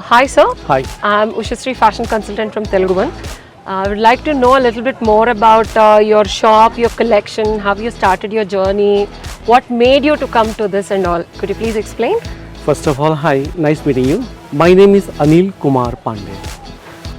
Hi sir. Hi. I'm Vushasri fashion consultant from Telugu. I would like to know a little bit more about your shop, your collection, how you started your journey, what made you to come to this and all. Could you please explain? First of all, hi, nice meeting you. My name is Anil Kumar Pandey.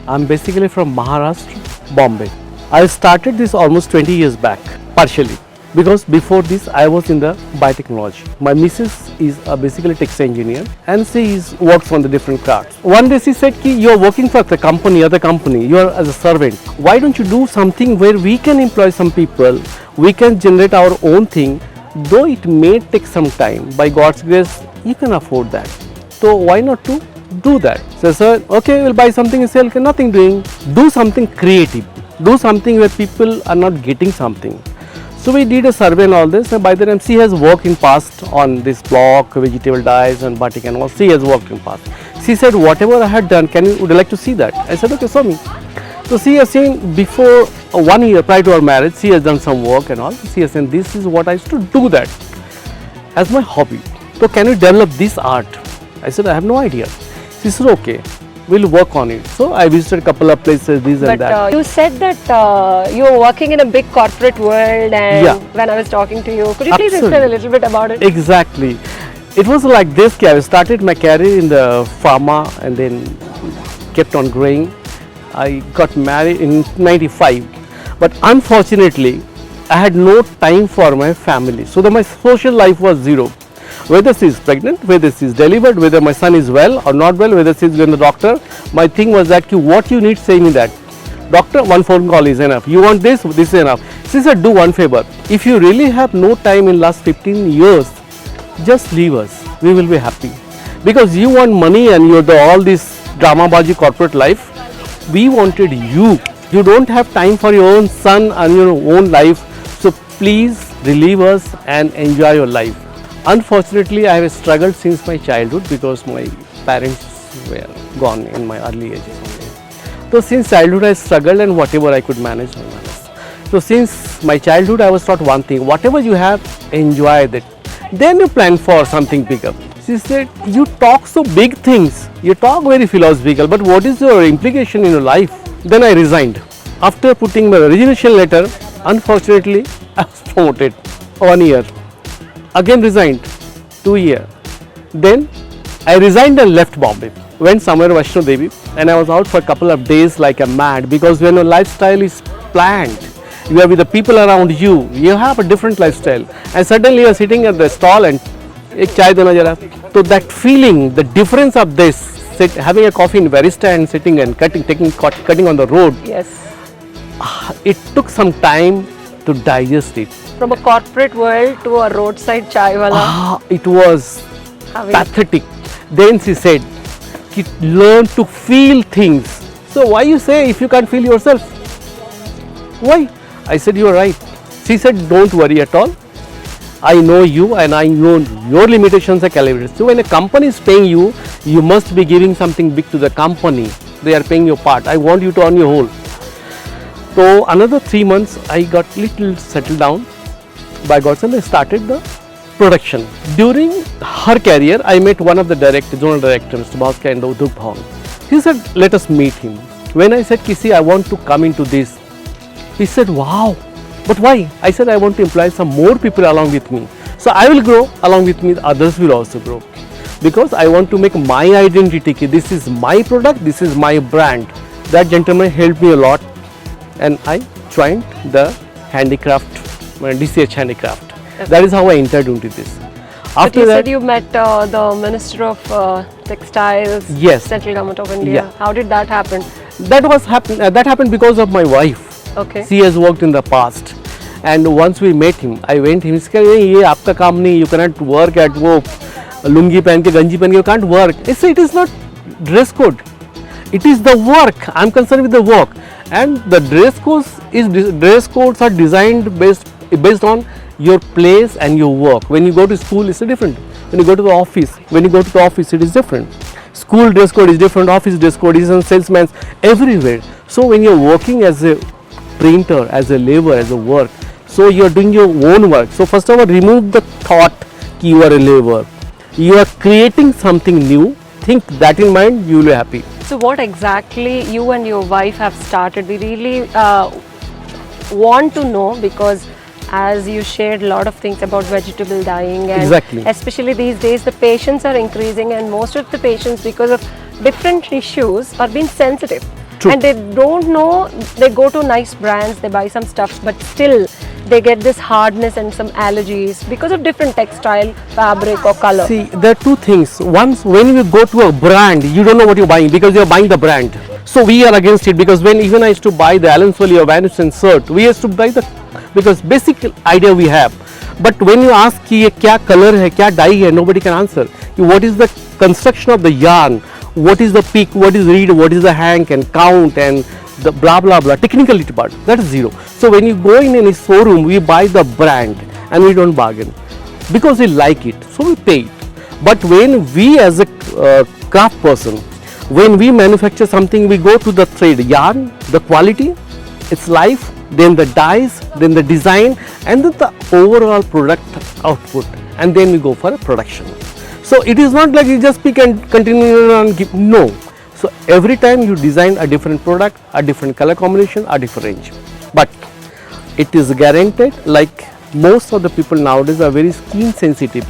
I'm basically from Maharashtra, Bombay. I started this almost 20 years back, partially. Because before this, I was in the biotechnology. My missus is basically a text engineer and she works on the different crafts. One day she said, you're working for the company, other company, you're as a servant. Why don't you do something where we can employ some people, we can generate our own thing, though it may take some time. By God's grace, you can afford that. So why not to do that? So sir, okay, we'll buy something and sell, nothing doing. Do something creative. Do something where people are not getting something. So we did a survey and all this, and by the time she has worked in past on this block, vegetable dyes and batik and all, she has worked in past. She said, whatever I had done, would you like to see that? I said, okay, show me. So she has seen before 1 year prior to our marriage, she has done some work and all. She has said, this is what I used to do that as my hobby. So can you develop this art? I said, I have no idea. She said, okay, we'll work on it. So I visited a couple of places, this and that. You said that you were working in a big corporate world, and when I was talking to you, could you please explain a little bit about it? Exactly. It was like this. I started my career in the pharma and then kept on growing. I got married in 95. But unfortunately, I had no time for my family. So that my social life was zero. Whether she is pregnant, whether she is delivered, whether my son is well or not well, whether she is going to the doctor, my thing was that what you need, say me that. Doctor, one phone call is enough. You want this is enough. She said, do one favor. If you really have no time in last 15 years, just leave us. We will be happy. Because you want money and you're all this drama-baji corporate life. We wanted you. You don't have time for your own son and your own life. So please relieve us and enjoy your life. Unfortunately, I have struggled since my childhood because my parents were gone in my early ages. So since childhood I struggled and whatever I could manage, I managed. So since my childhood I was taught one thing, whatever you have, enjoy that. Then you plan for something bigger. She said, you talk so big things, you talk very philosophical, but what is your implication in your life? Then I resigned. After putting my resignation letter, unfortunately I was promoted 1 year. Again resigned, 2 years. Then I resigned and left Bombay. Went somewhere Vaishno Devi and I was out for a couple of days like a mad, because when your lifestyle is planned, you are with the people around you, you have a different lifestyle, and suddenly you are sitting at the stall and ek chai dena jara. So that feeling, the difference of this, having a coffee in barista and sitting and cutting on the road, yes, it took some time to digest it. From a corporate world to a roadside chai wala. It was pathetic. Then she said, learn to feel things. So why you say if you can't feel yourself? Why? I said, you are right. She said, don't worry at all. I know you and I know your limitations are calibrated. So when a company is paying you, you must be giving something big to the company. They are paying your part. I want you to earn your whole. So another 3 months I got little settled down. By God's grace, I started the production. During her career, I met one of the zonal directors, Mr. Durga. He said, let us meet him. When I said, Kisi, I want to come into this, he said, wow, but why? I said, I want to employ some more people along with me. So I will grow, along with me, others will also grow. Because I want to make my identity. This is my product, this is my brand. That gentleman helped me a lot. And I joined the handicraft, DCH handicraft. Okay. That is how I entered into this. After you said you met the Minister of Textiles, yes, Central Government of India. Yeah. How did that happen? That happened because of my wife. Okay. She has worked in the past. And once we met him, I went to him. He said, "Ye aapka kaam nahi, you cannot work at wo lungi pen ke, ganji pen ke, you can't work." I said, it is not dress code. It is the work. I am concerned with the work. And the dress codes are designed based on your place and your work. When you go to school, it's different. When you go to the office, it is different. School dress code is different, office dress code is, and salesmen everywhere. So when you're working as a printer, as a labor, as a work, so you're doing your own work. So first of all, remove the thought that you are a labor. You are creating something new, think that in mind, you will be happy. So what exactly you and your wife have started? We really want to know, because as you shared a lot of things about vegetable dyeing, and Exactly. especially these days the patients are increasing, and most of the patients, because of different issues, are being sensitive. True. And they don't know, they go to nice brands, they buy some stuff, but still they get this hardness and some allergies because of different textile, fabric or color. See, there are two things. Once, when you go to a brand, you don't know what you're buying because you're buying the brand. So we are against it, because when even I used to buy the Allen Solly or Van Heusen shirt, we used to buy the, because basic idea we have. But when you ask कि क्या color है, क्या dye है, nobody can answer. What is the construction of the yarn? What is the peak? What is reed? What is the hank and count and the blah blah blah technical part? That is zero. So when you go in any showroom, we buy the brand and we don't bargain because we like it, so we pay it. But when we as a craft person, when we manufacture something, we go to the thread, yarn, the quality, its life, then the dyes, then the design, and then the overall product output, and then we go for a production. So it is not like you just pick and continue on keep, no. So every time you design a different product, a different color combination, a different range. But it is guaranteed, like most of the people nowadays are very skin sensitive.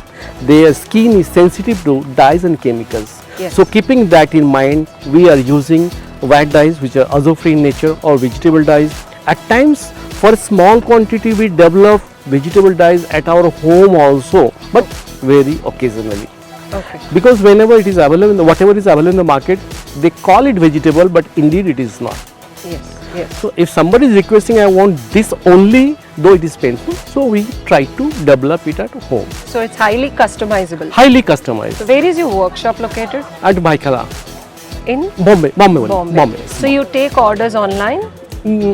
Their skin is sensitive to dyes and chemicals. Yes. So keeping that in mind, we are using white dyes which are azo-free in nature or vegetable dyes. At times, for a small quantity, we develop vegetable dyes at our home also, but very occasionally. Okay. Because whenever it is available, whatever is available in the market, they call it vegetable, but indeed it is not. Yes, yes. So if somebody is requesting, I want this only, though it is painful, so we try to develop it at home. So it's highly customizable. Highly customized. So where is your workshop located? At Bhaikala, In Bombay. Bombay. So you take orders online?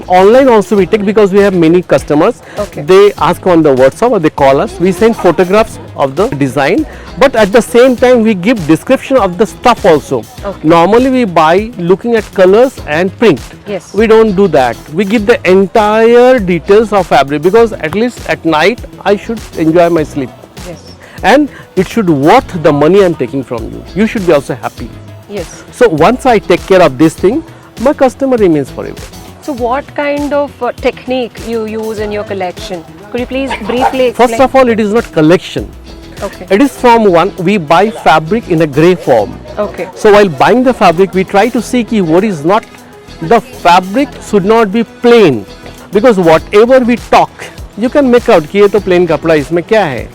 Online also we take, because we have many customers. Okay. They ask on the WhatsApp or they call us. We send photographs of the design, but at the same time we give description of the stuff also. Okay. Normally we buy looking at colors and print. Yes. We don't do that. We give the entire details of fabric, because at least at night I should enjoy my sleep, Yes. and it should worth the money I'm taking from you. You should be also happy. Yes. So once I take care of this thing, my customer remains forever. So what kind of technique you use in your collection? Could you please briefly explain? First of all, it is not collection. Okay. It is from one, we buy fabric in a grey form. Okay. So while buying the fabric, we try to see ki what is not, the fabric should not be plain, because whatever we talk, you can make out ki ye to plain kapda, isme kya hai.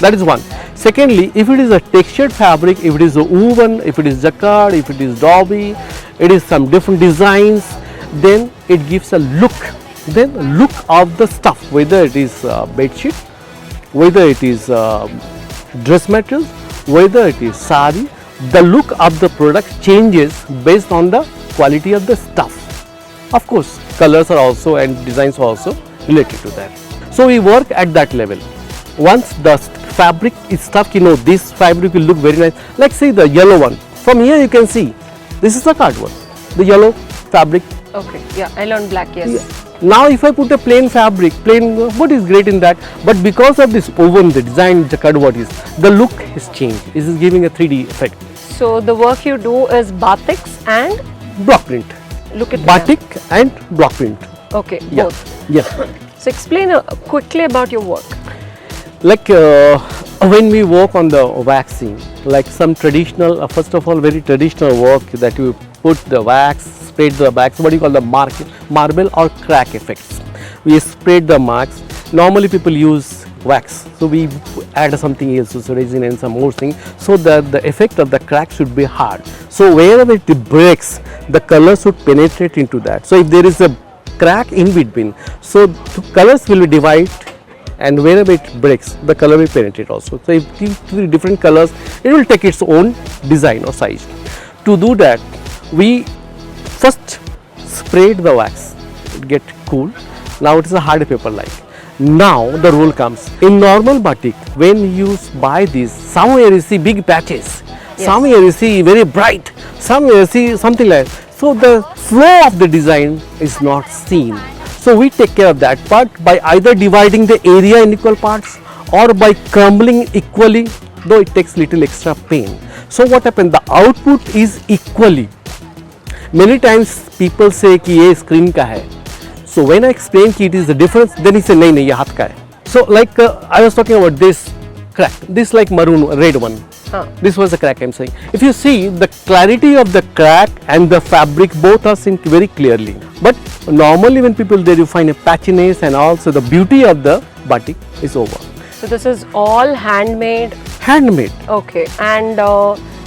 That is one. Secondly, if it is a textured fabric, if it is a woven, if it is jacquard, if it is dobby, it is some different designs, then it gives a look. Then look of the stuff, whether it is bed sheet, whether it is dress materials, whether it is saree, the look of the product changes based on the quality of the stuff. Of course, colors are also and designs are also related to that. So we work at that level. Once the fabric is stuck, you know, this fabric will look very nice. Like see the yellow one. From here you can see, this is a cardboard, the yellow fabric. Okay. Yeah. Yellow and black. Yes. Now if I put a plain fabric, what is great in that? But because of this woven, the design, jacquard, what is, the look is changed. This is giving a 3D effect. So the work you do is batiks and Block print. look at Batik and block print. that. Okay. Yeah. Both. Yes. So explain quickly about your work. Like when we work on the waxing, like some traditional, first of all, very traditional work that you put the wax, spread the wax, what do you call the marble or crack effects. We spread the marks. Normally people use wax, so we add something else, so resin and some more thing, so that the effect of the crack should be hard. So wherever it breaks, the color should penetrate into that. So if there is a crack in between, so the colors will be divided, and wherever it breaks, the color will penetrate also. So if three different colors, it will take its own design or size. To do that, we first sprayed the wax, it get cool. Now it is a hard paper like. Now the rule comes. In normal batik, when you buy this, somewhere you see big patches, somewhere you see very bright, somewhere you see something like that. So the flow of the design is not seen. So we take care of that part by either dividing the area in equal parts or by crumbling equally though it takes little extra pain. So what happened, the output is equally. Many times people say कि ये screen का है. So when I explain कि it is the difference, then he say नहीं नहीं ये हाथ का है. So like I was talking about this crack, this like maroon red one. This was the crack I'm saying. If you see the clarity of the crack and the fabric, both are seen very clearly. But normally when people there you find a patchiness, and also the beauty of the batik is over. So this is all handmade. Handmade. Okay, and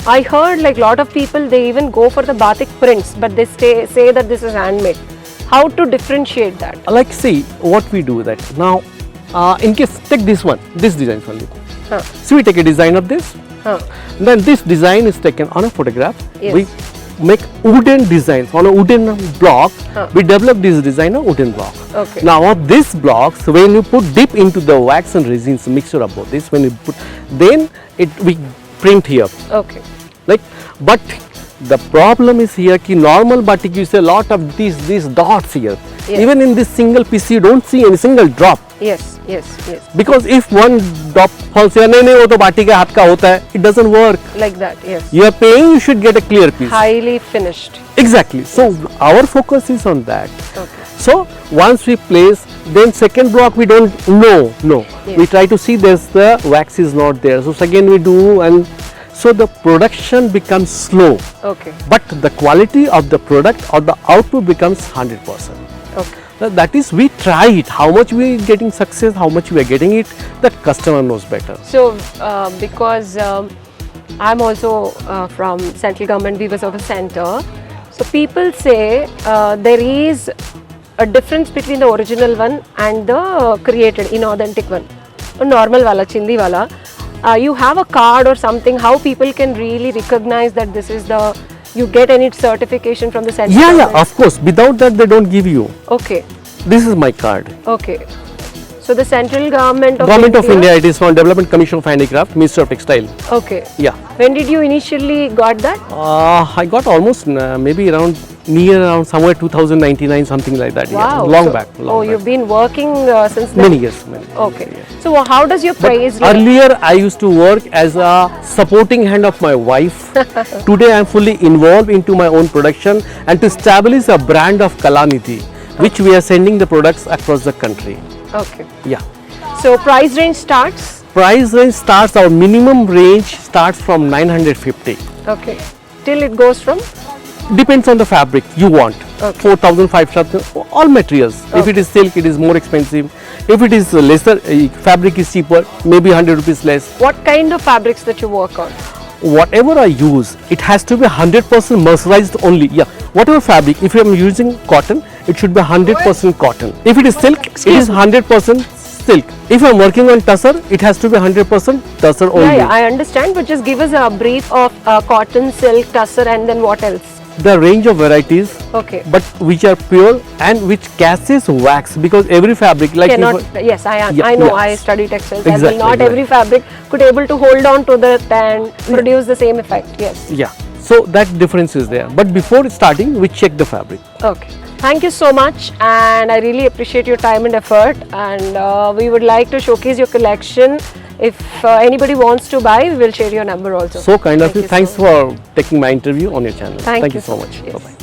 I heard like lot of people they even go for the batik prints, but they say that this is handmade. How to differentiate that? Like see what we do that now. In case take this one, this design only. So we take a design of this. Then this design is taken on a photograph. Yes. We make wooden designs on a wooden block. We develop this design on wooden block. Okay. Now on these blocks, when you put deep into the wax and resins mixture of both this, when you put, then we print here. Okay. Like, but the problem is here ki normal batik you see a lot of these dots here. Yes. Even in this single piece you don't see any single drop. Yes, yes, yes. Because if one drop falls here, नहीं वो तो बाटी के हाथ का होता है, it doesn't work. Like that, yes. You are paying, you should get a clear piece. Highly finished. Exactly. So our focus is on that. Okay. So once we place, then second block we don't know. No, Yes. we try to see there's the wax is not there. So second we do, and so the production becomes slow. Okay. But the quality of the product or the output becomes 100%. Okay. That is, we try it. How much we are getting success, how much we are getting it, that customer knows better. So, because I'm also from central government, we was of a center. So people say there is a difference between the original one and the created, inauthentic one. A normal wala, chindi wala. You have a card or something, how people can really recognize that this is the, you get any certification from the central government? Yeah, of course. Without that, they don't give you. Okay. This is my card. Okay. So the central government of India, it is from Development Commission of Handicraft, Ministry of Textile. Okay. Yeah. When did you initially got that? I got almost maybe around somewhere 2099, something like that. Wow. Yeah. Long So, back. You've been working since then? Many years. Okay. So how does your price? Earlier, I used to work as a supporting hand of my wife. Today, I am fully involved into my own production and to establish a brand of Kalanidhi, which we are sending the products across the country. Okay. Yeah. So price range starts? Price range starts, our minimum range starts from 950. Okay. Till it goes from? Depends on the fabric you want. Okay. 4,000, 5,000, all materials. Okay. If it is silk, it is more expensive. If it is lesser, fabric is cheaper, maybe 100 rupees less. What kind of fabrics that you work on? Whatever I use, it has to be 100% mercerized only. Yeah, whatever fabric, if I am using cotton, it should be 100% cotton. If it is silk, it is 100% silk. If I am working on tussar, it has to be 100% tussar only. Yeah, I understand, but just give us a brief of cotton, silk, tussar, and then what else? The range of varieties, Okay. but which are pure and which casts wax, because every fabric like Cannot, yes, I know, yeah. I study textiles. Exactly, I mean, not every fabric could able to hold on to the and produce the same effect. Yes. yeah, so that difference is there. But before starting, we check the fabric. Okay. Thank you so much, and I really appreciate your time and effort. And we would like to showcase your collection. If anybody wants to buy, we will share your number also. So kind of you. so Thanks for taking my interview on your channel. Thank you so so much. much. Yes. Bye bye.